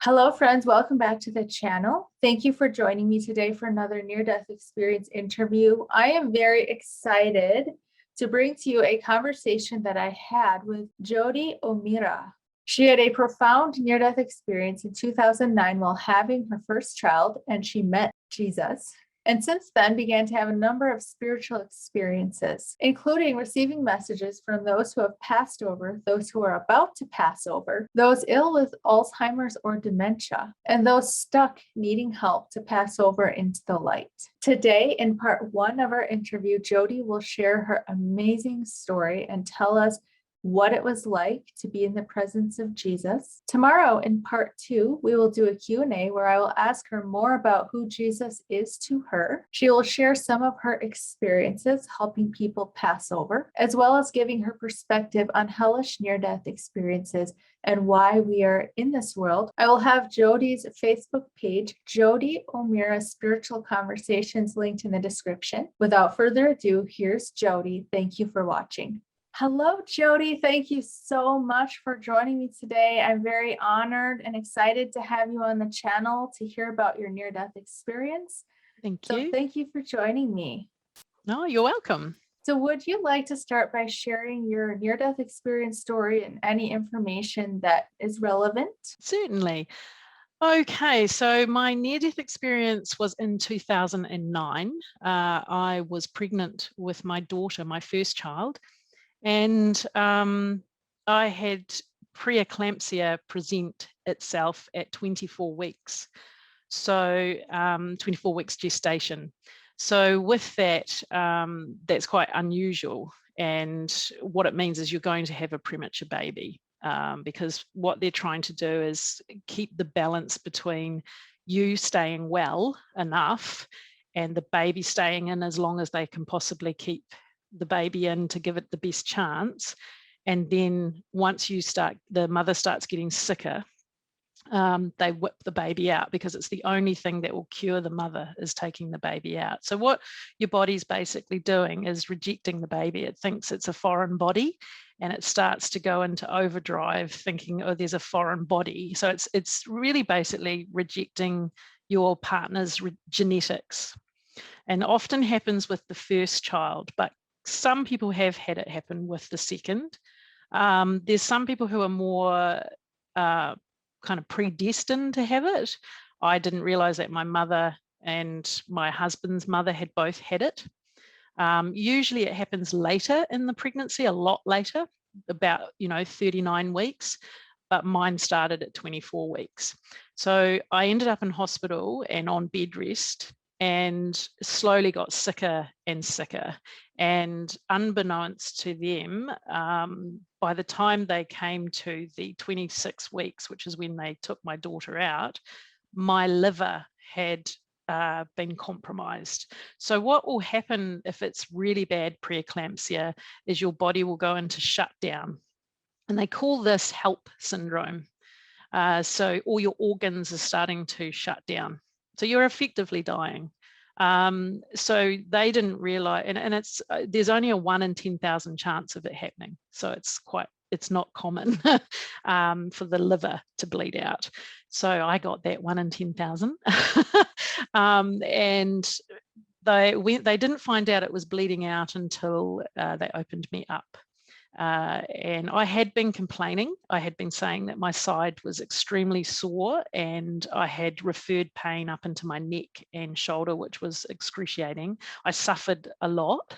Hello, friends. Welcome back to the channel. Thank you for joining me today for another near-death experience interview. I am very excited to bring to you a conversation that I had with Jody O'Meara. She had a profound near-death experience in 2009 while having her first child, and she met Jesus. And since then began to have a number of spiritual experiences, including receiving messages from those who have passed over, those who are about to pass over, those ill with Alzheimer's or dementia, and those stuck needing help to pass over into the light. Today, in part one of our interview, Jody will share her amazing story and tell us what it was like to be in the presence of Jesus. Tomorrow in part two, we will do a Q&A where I will ask her more about who Jesus is to her. She will share some of her experiences helping people pass over, as well as giving her perspective on hellish near-death experiences and why we are in this world. I will have Jody's Facebook page, Jody O'Meara Spiritual Conversations, linked in the description. Without further ado, here's Jody. Thank you for watching. Hello, Jody. Thank you so much for joining me today. I'm very honored and excited to have you on the channel to hear about your near-death experience. Thank you. Thank you for joining me. No, you're welcome. So would you like to start by sharing your near-death experience story and any information that is relevant? Certainly. Okay, so my near-death experience was in 2009. I was pregnant with my daughter, my first child, and I had preeclampsia present itself at 24 weeks. So 24 weeks gestation. So with that, that's quite unusual. And what it means is you're going to have a premature baby because what they're trying to do is keep the balance between you staying well enough and the baby staying in as long as they can possibly keep the baby in to give it the best chance. And then once the mother starts getting sicker, they whip the baby out because it's the only thing that will cure the mother is taking the baby out. So what your body's basically doing is rejecting the baby. It thinks it's a foreign body and it starts to go into overdrive thinking, oh, there's a foreign body. So it's really basically rejecting your partner's genetics. And often happens with the first child, but some people have had it happen with the second. There's some people who are more kind of predestined to have it. I didn't realize that my mother and my husband's mother had both had it. Usually it happens later in the pregnancy, a lot later, about 39 weeks, but mine started at 24 weeks. So I ended up in hospital and on bed rest and slowly got sicker and sicker. And unbeknownst to them, by the time they came to the 26 weeks, which is when they took my daughter out, my liver had been compromised. So what will happen if it's really bad preeclampsia is your body will go into shutdown. And they call this HELP syndrome. So all your organs are starting to shut down. So you're effectively dying. So they didn't realize, and there's only a 1 in 10,000 chance of it happening. So it's not common for the liver to bleed out. So I got that 1 in 10,000. And they didn't find out it was bleeding out until they opened me up. And I had been complaining. I had been saying that my side was extremely sore and I had referred pain up into my neck and shoulder, which was excruciating. I suffered a lot,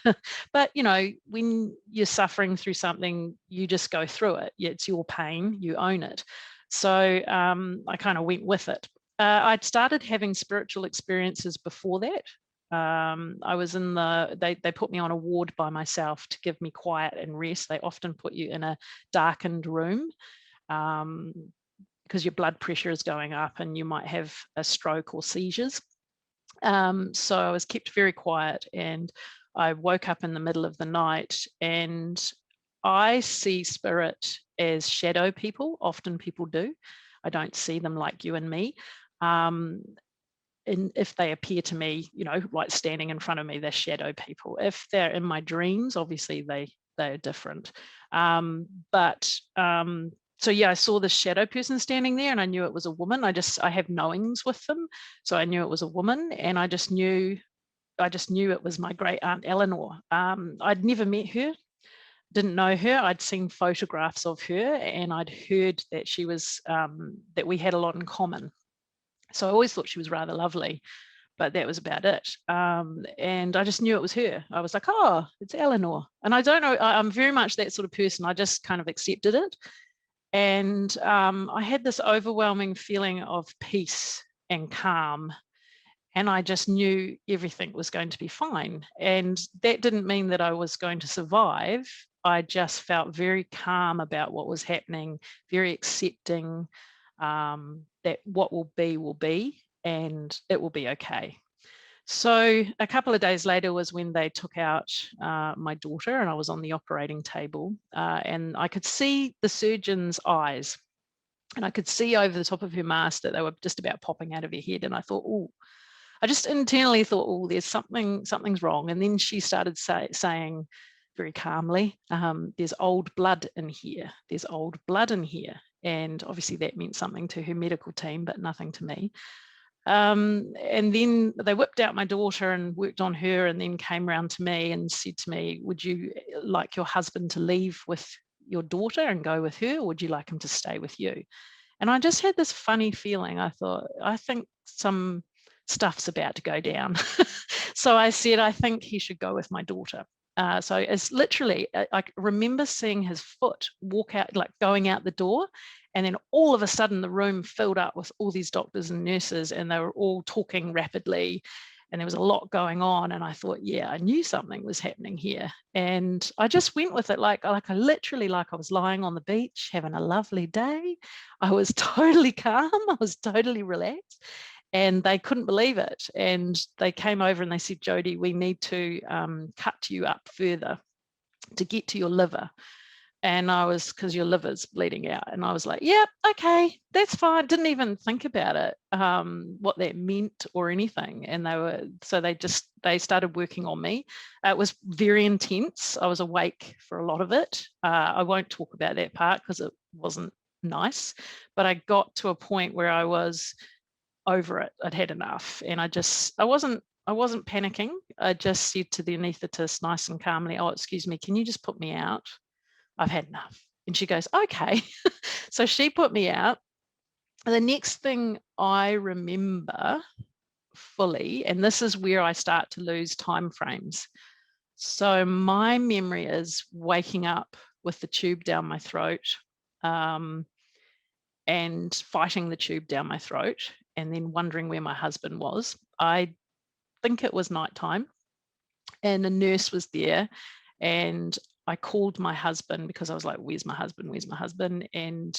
but when you're suffering through something, you just go through it. It's your pain, you own it. So I kind of went with it. I'd started having spiritual experiences before that. I was they put me on a ward by myself to give me quiet and rest. They often put you in a darkened room because your blood pressure is going up and you might have a stroke or seizures. So I was kept very quiet and I woke up in the middle of the night and I see spirit as shadow people. Often people do. I don't see them like you and me. And if they appear to me, like standing in front of me, they're shadow people. If they're in my dreams, obviously they're different. so yeah, I saw the shadow person standing there and I knew it was a woman. I have knowings with them. So I knew it was a woman, and I just knew it was my great aunt Eleanor. I'd never met her, didn't know her. I'd seen photographs of her, and I'd heard that she was, that we had a lot in common. So I always thought she was rather lovely, but that was about it. And I just knew it was her. I was like, oh, it's Eleanor. And I don't know, I'm very much that sort of person. I just kind of accepted it. And I had this overwhelming feeling of peace and calm. And I just knew everything was going to be fine. And that didn't mean that I was going to survive. I just felt very calm about what was happening, very accepting, that what will be, and it will be okay. So a couple of days later was when they took out my daughter, and I was on the operating table, and I could see the surgeon's eyes, and I could see over the top of her mask that they were just about popping out of her head. And I thought, oh, I just internally thought, oh, there's something's wrong. And then she started saying very calmly, there's old blood in here. There's old blood in here. And obviously that meant something to her medical team, but nothing to me. And then they whipped out my daughter and worked on her, and then came round to me and said to me, would you like your husband to leave with your daughter and go with her, or would you like him to stay with you? And I just had this funny feeling. I thought, I think some stuff's about to go down. So I said, I think he should go with my daughter. So it's literally, I remember seeing his foot walk out, like going out the door. And then all of a sudden the room filled up with all these doctors and nurses, and they were all talking rapidly. And there was a lot going on. And I thought, yeah, I knew something was happening here. And I just went with it, like I literally, like I was lying on the beach having a lovely day. I was totally calm. I was totally relaxed. And they couldn't believe it. And they came over and they said, Jody, we need to cut you up further to get to your liver. And I was, because your liver's bleeding out. And I was like, yeah, okay, that's fine. Didn't even think about it, what that meant or anything. And they started working on me. It was very intense. I was awake for a lot of it. I won't talk about that part because it wasn't nice, but I got to a point where I was over it. I'd had enough. And I wasn't panicking. I just said to the anaesthetist nice and calmly, oh, excuse me, can you just put me out? I've had enough. And she goes, okay. So she put me out. And the next thing I remember fully, and this is where I start to lose time frames. So my memory is waking up with the tube down my throat, and fighting the tube down my throat, and then wondering where my husband was. I think it was nighttime, and a nurse was there, and I called my husband because I was like, where's my husband? Where's my husband? And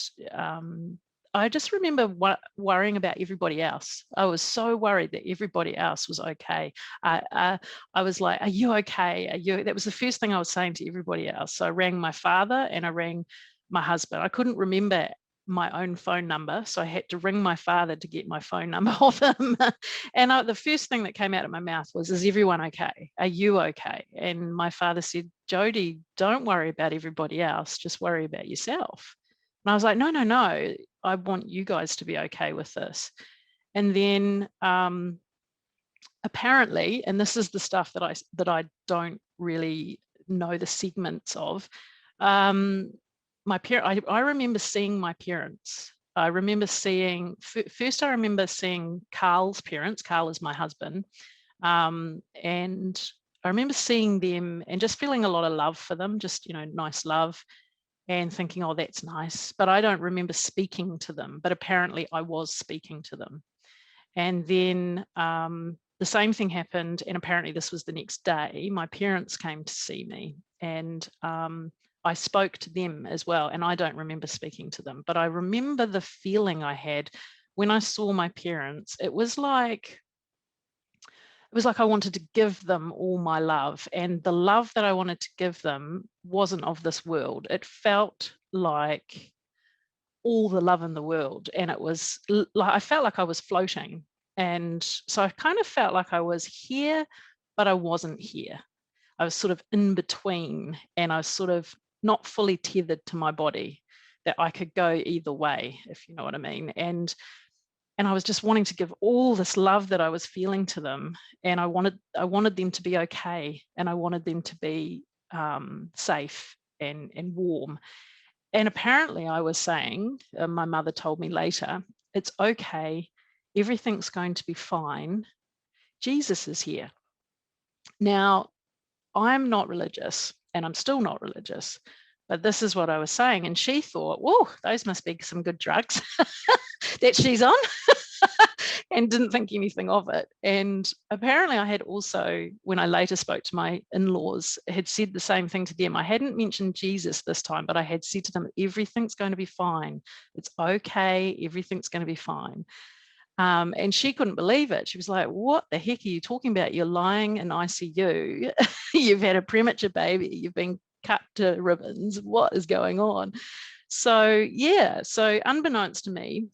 I just remember worrying about everybody else. I was so worried that everybody else was okay. I was like, are you okay? That was the first thing I was saying to everybody else. So I rang my father and I rang my husband. I couldn't remember my own phone number, so I had to ring my father to get my phone number off him. And the first thing that came out of my mouth was, is everyone okay? Are you okay? And my father said, Jody, don't worry about everybody else, just worry about yourself. And I was like, no, I want you guys to be okay with this. And then apparently, and this is the stuff that I don't really know the segments of, I remember seeing my parents. I remember seeing, first I remember seeing Carl's parents. Carl is my husband. And I remember seeing them and just feeling a lot of love for them, just, nice love, and thinking, oh, that's nice. But I don't remember speaking to them, but apparently I was speaking to them. And then the same thing happened, and apparently this was the next day. My parents came to see me, and I spoke to them as well, and I don't remember speaking to them, but I remember the feeling I had when I saw my parents. It was like I wanted to give them all my love, and the love that I wanted to give them wasn't of this world. It felt like all the love in the world, and it was like I felt like I was floating. And so I kind of felt like I was here, but I wasn't here. I was sort of in between, and I was sort of not fully tethered to my body. that I could go either way, if you know what I mean. And I was just wanting to give all this love that I was feeling to them, and I wanted them to be okay, and I wanted them to be safe and warm. And apparently I was saying, my mother told me later, it's okay, everything's going to be fine, Jesus is here. Now, I'm not religious, and I'm still not religious, but this is what I was saying. And she thought, whoa, those must be some good drugs that she's on, and didn't think anything of it. And apparently I had also, when I later spoke to my in-laws, had said the same thing to them. I hadn't mentioned Jesus this time, but I had said to them, everything's going to be fine. It's okay. Everything's going to be fine. And she couldn't believe it. She was like, what the heck are you talking about? You're lying in ICU. You've had a premature baby. You've been cut to ribbons. What is going on? So, yeah, so unbeknownst to me,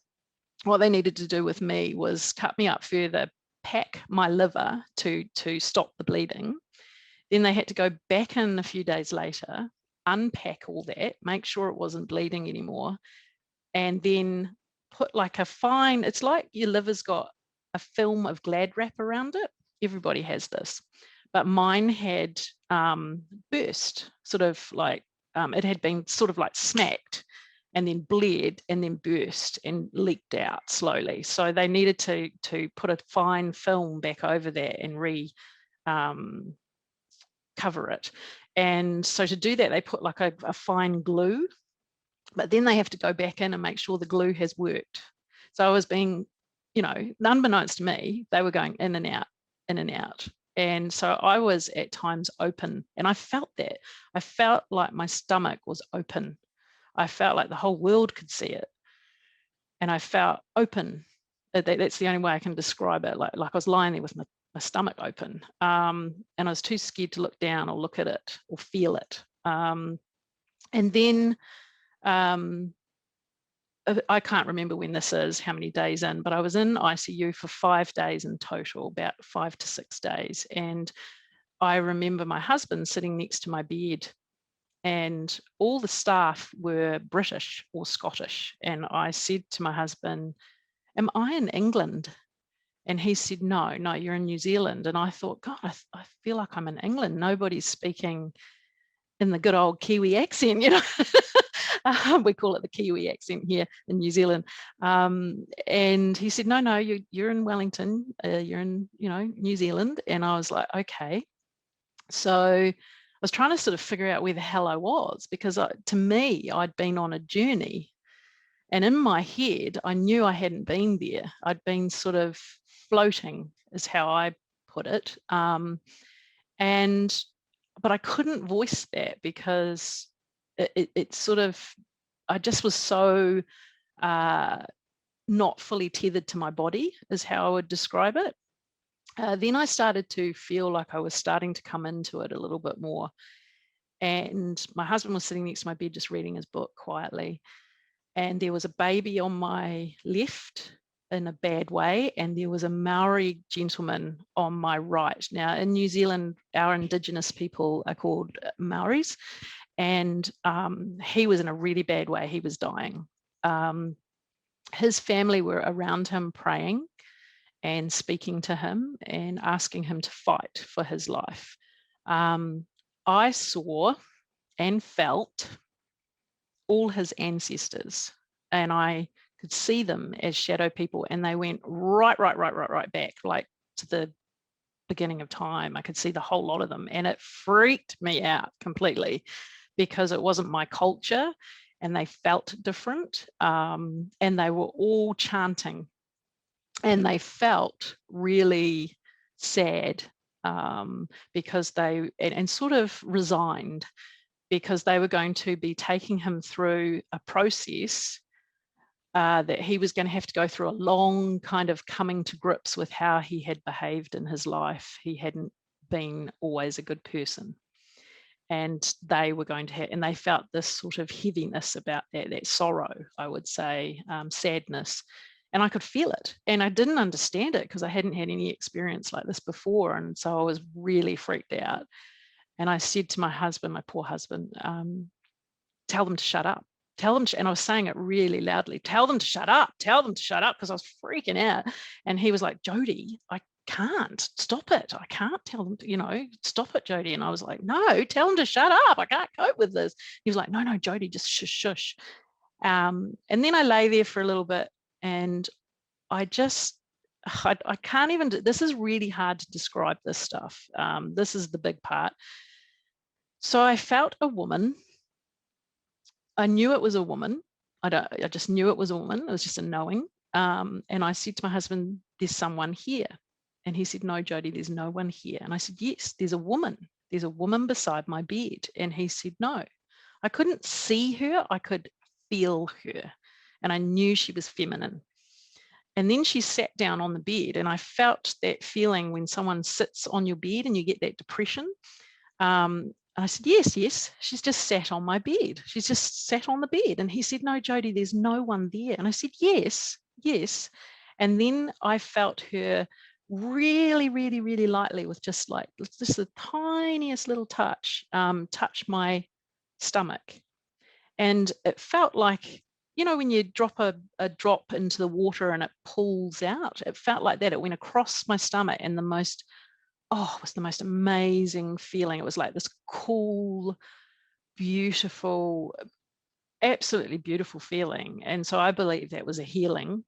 what they needed to do with me was cut me up further, pack my liver to stop the bleeding. Then they had to go back in a few days later, unpack all that, make sure it wasn't bleeding anymore, and then put like a fine, it's like your liver's got a film of Glad wrap around it. Everybody has this, but mine had burst, sort of like it had been sort of like smacked and then bled and then burst and leaked out slowly. So they needed to put a fine film back over that and cover it. And so to do that, they put like a fine glue, but then they have to go back in and make sure the glue has worked. So I was being, unbeknownst to me, they were going in and out, in and out. And so I was at times open, and I felt that. I felt like my stomach was open. I felt like the whole world could see it. And I felt open. That's the only way I can describe it. Like I was lying there with my stomach open. And I was too scared to look down or look at it or feel it. And then I can't remember when this is, how many days in, but I was in ICU for 5 days in total, about 5 to 6 days. And I remember my husband sitting next to my bed, and all the staff were British or Scottish. And I said to my husband, am I in England? And he said, no, you're in New Zealand. And I thought, God, I feel like I'm in England. Nobody's speaking in the good old Kiwi accent, we call it the Kiwi accent here in New Zealand. And he said, no, you're in Wellington, you're in, New Zealand. And I was like, okay. So I was trying to sort of figure out where the hell I was, because to me, I'd been on a journey. And in my head, I knew I hadn't been there. I'd been sort of floating, is how I put it. But I couldn't voice that, because it sort of, I just was so not fully tethered to my body, is how I would describe it. Then I started to feel like I was starting to come into it a little bit more. And my husband was sitting next to my bed just reading his book quietly. And there was a baby on my left in a bad way, and there was a Maori gentleman on my right. Now, in New Zealand, our Indigenous people are called Maoris, and he was in a really bad way. He was dying. His family were around him praying and speaking to him and asking him to fight for his life. I saw and felt all his ancestors, and I could see them as shadow people, and they went right back, like to the beginning of time. I could see the whole lot of them, and it freaked me out completely, because it wasn't my culture, and they felt different, and they were all chanting, and they felt really sad, because they, and sort of resigned, because they were going to be taking him through a process that he was going to have to go through, a long kind of coming to grips with how he had behaved in his life. He hadn't been always a good person. And they were going to have, and they felt this sort of heaviness about that sorrow, I would say, sadness. And I could feel it. And I didn't understand it, because I hadn't had any experience like this before. And so I was really freaked out. And I said to my husband, my poor husband, tell them to shut up. tell them, and I was saying it really loudly, tell them to shut up, because I was freaking out. And he was like, Jody, I can't stop it. I can't tell them to, stop it, Jody. And I was like, no, tell them to shut up. I can't cope with this. He was like, no, Jody, just shush, shush. And then I lay there for a little bit, and I can't even, this is really hard to describe this stuff. This is the big part. So I felt a woman. I knew it was a woman. I just knew it was a woman. It was just a knowing. And I said to my husband, there's someone here. And he said, no, Jody, there's no one here. And I said, yes, there's a woman. There's a woman beside my bed. And he said, no. I couldn't see her. I could feel her. And I knew she was feminine. And then she sat down on the bed, and I felt that feeling when someone sits on your bed and you get that depression. And I said, yes, she's just sat on my bed. She's just sat on the bed. And he said, no, Jody, there's no one there. And I said, yes. And then I felt her really, really, really lightly, with just the tiniest little touch my stomach. And it felt like, when you drop a drop into the water and it pulls out, it felt like that. It went across my stomach, and it was the most amazing feeling. It was like this cool, beautiful, absolutely beautiful feeling. And so I believe that was a healing.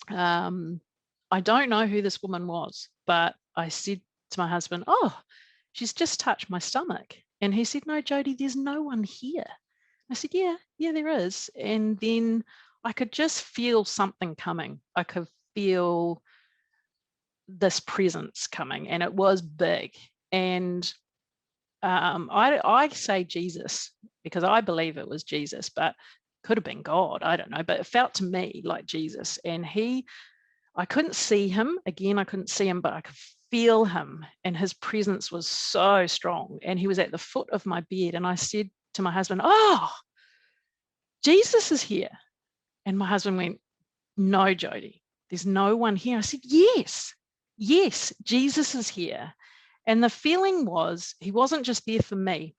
I don't know who this woman was, but I said to my husband, oh, she's just touched my stomach. And he said, no, Jody, there's no one here. I said, yeah, there is. And then I could just feel something coming. I could feel this presence coming, and it was big. And I say Jesus because I believe it was Jesus, but could have been God. I don't know, but it felt to me like Jesus. And I couldn't see him. Again, I couldn't see him, but I could feel him, and his presence was so strong. And he was at the foot of my bed. And I said to my husband, oh, Jesus is here. And my husband went, no, Jody, there's no one here. I said, yes, Jesus is here. And the feeling was, he wasn't just there for me.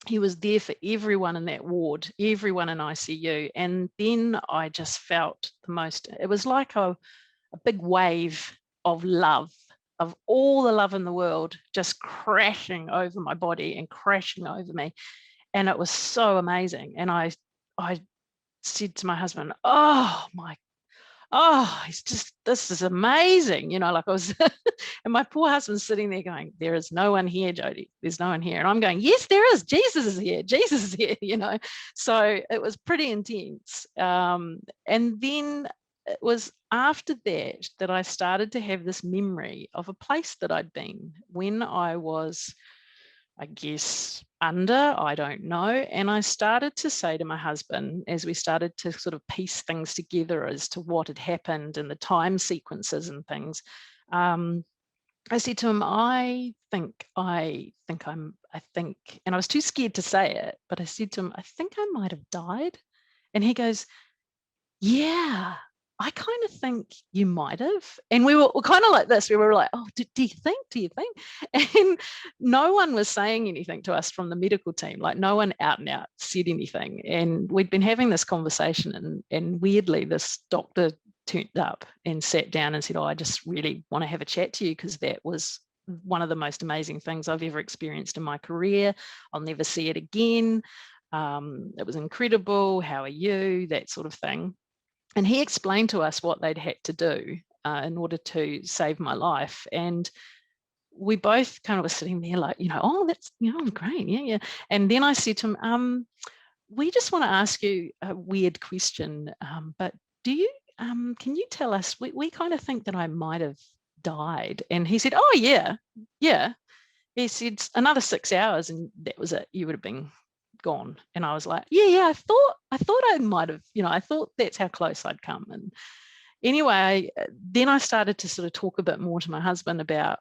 He was there for everyone in that ward, everyone in ICU. And then I just felt it was like a big wave of love, of all the love in the world, just crashing over my body and crashing over me. And it was so amazing. And I said to my husband, this is amazing. I was, and my poor husband's sitting there going, there is no one here, Jody. There's no one here. And I'm going, yes, there is. Jesus is here. So it was pretty intense. And then it was after that I started to have this memory of a place that I'd been when I was, I guess, I don't know. And I started to say to my husband, as we started to sort of piece things together as to what had happened and the time sequences and things, I said to him, I think, and I was too scared to say it, but I said to him, I think I might have died. And he goes, yeah, I kind of think you might have. And we were kind of like this. We were like, oh, do you think? And no one was saying anything to us from the medical team. Like no one out and out said anything. And we'd been having this conversation, and weirdly, this doctor turned up and sat down and said, oh, I just really want to have a chat to you, because that was one of the most amazing things I've ever experienced in my career. I'll never see it again. It was incredible. How are you? That sort of thing. And he explained to us what they'd had to do in order to save my life. And we both kind of were sitting there like, oh, that's, great. Yeah. And then I said to him, we just want to ask you a weird question, but do you, can you tell us, we kind of think that I might have died. And he said, oh, yeah. He said, another 6 hours and that was it. You would have been gone. And I was like, yeah, I thought I might have, I thought that's how close I'd come. And anyway, then I started to sort of talk a bit more to my husband about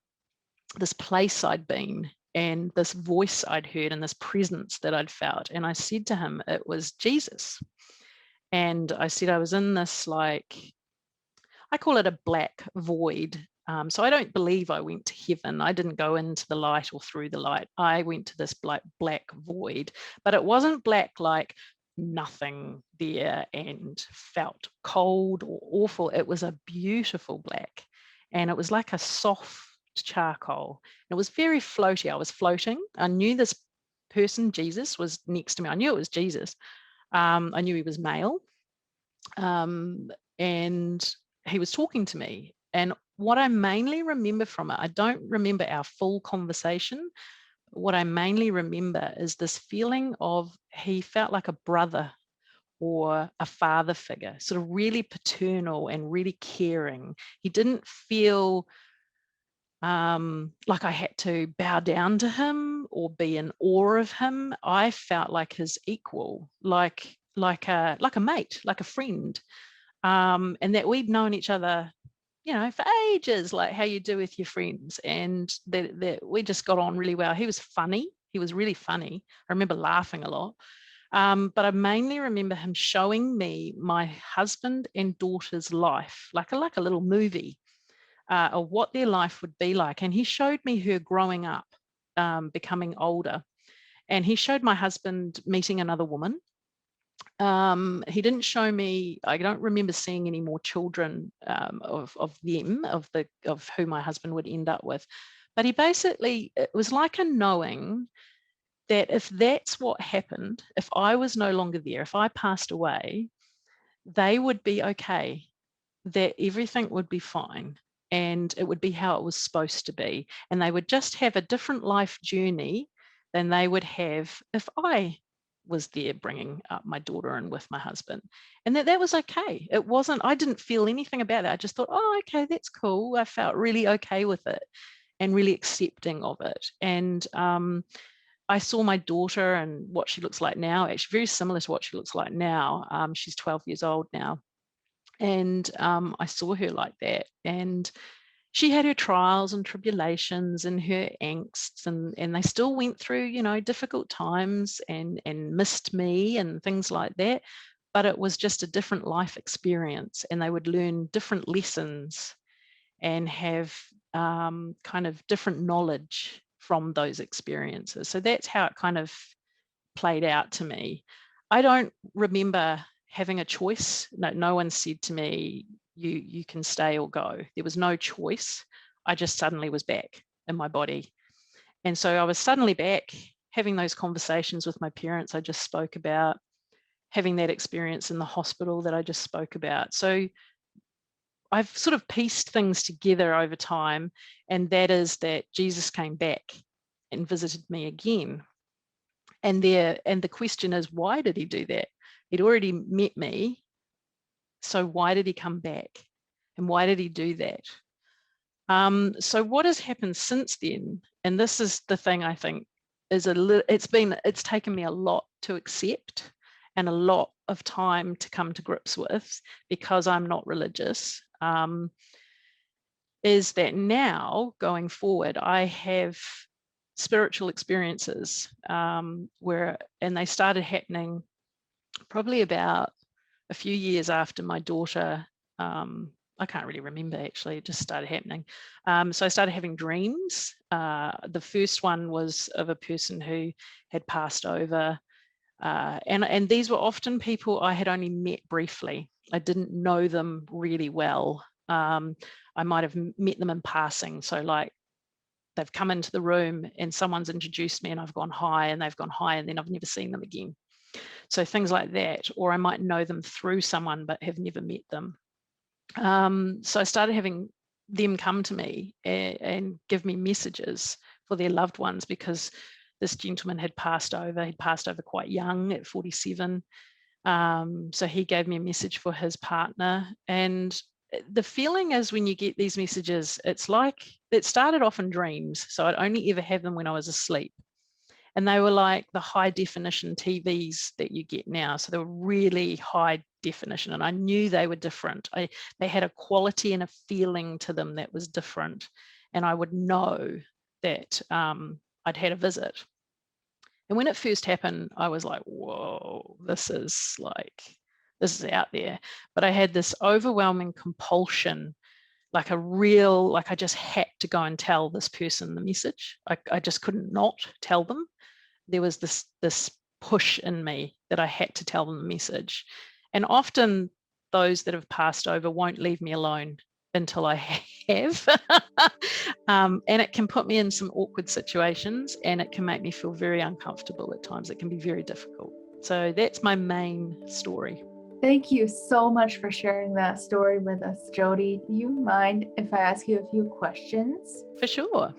this place I'd been and this voice I'd heard and this presence that I'd felt. And I said to him, it was Jesus. And I said, I was in this, like, I call it a black void. So I don't believe I went to heaven. I didn't go into the light or through the light. I went to this black void, but it wasn't black like nothing there and felt cold or awful. It was a beautiful black, and it was like a soft charcoal. And it was very floaty. I was floating. I knew this person, Jesus, was next to me. I knew it was Jesus. I knew he was male, and he was talking to me. And what I mainly remember from it, I don't remember our full conversation. What I mainly remember is this feeling of he felt like a brother or a father figure, sort of really paternal and really caring. He didn't feel like I had to bow down to him or be in awe of him. I felt like his equal, like a mate, like a friend, and that we'd known each other, for ages, like how you do with your friends, and that we just got on really well. He was funny. He was really funny. I remember laughing a lot. But I mainly remember him showing me my husband and daughter's life, like a little movie, of what their life would be like. And he showed me her growing up, becoming older. And he showed my husband meeting another woman. He didn't show me, I don't remember seeing any more children of them, of who my husband would end up with. But he basically, it was like a knowing that if that's what happened, if I was no longer there, if I passed away, they would be okay, that everything would be fine, and it would be how it was supposed to be. And they would just have a different life journey than they would have if I was there bringing up my daughter and with my husband. And that was okay. It wasn't, I didn't feel anything about it. I just thought, oh, okay, that's cool. I felt really okay with it and really accepting of it. And I saw my daughter and what she looks like now, actually very similar to what she looks like now. She's 12 years old now. And I saw her like that. And she had her trials and tribulations and her angsts, and they still went through, difficult times and missed me and things like that. But it was just a different life experience, and they would learn different lessons and have kind of different knowledge from those experiences. So that's how it kind of played out to me. I don't remember having a choice. No one said to me, you can stay or go. There was no choice. I just suddenly was back in my body. And so I was suddenly back having those conversations with my parents I just spoke about, having that experience in the hospital that I just spoke about. So I've sort of pieced things together over time, and that is that Jesus came back and visited me again. And the question is, why did he do that? He'd already met me, so why did he come back? And why did he do that? So what has happened since then? And this is the thing I think is it's taken me a lot to accept and a lot of time to come to grips with, because I'm not religious. Is that now going forward, I have spiritual experiences and they started happening probably about a few years after my daughter. I can't really remember, actually, it just started happening. So I started having dreams. The first one was of a person who had passed over. And these were often people I had only met briefly. I didn't know them really well. I might have met them in passing. So like they've come into the room and someone's introduced me and I've gone hi, and they've gone hi, and then I've never seen them again. So things like that, or I might know them through someone but have never met them. So I started having them come to me and give me messages for their loved ones, because this gentleman had passed over. He'd passed over quite young at 47. So he gave me a message for his partner. And the feeling is, when you get these messages, it's like it started off in dreams. So I'd only ever have them when I was asleep. And they were like the high definition TVs that you get now. So they were really high definition, and I knew they were different. They had a quality and a feeling to them that was different. And I would know that I'd had a visit. And when it first happened, I was like, whoa, this is out there. But I had this overwhelming compulsion, like I just had to go and tell this person the message. I just couldn't not tell them. There was this push in me that I had to tell them the message. And often those that have passed over won't leave me alone until I have. And it can put me in some awkward situations, and it can make me feel very uncomfortable at times. It can be very difficult. So that's my main story. Thank you so much for sharing that story with us, Jody. Do you mind if I ask you a few questions? For sure.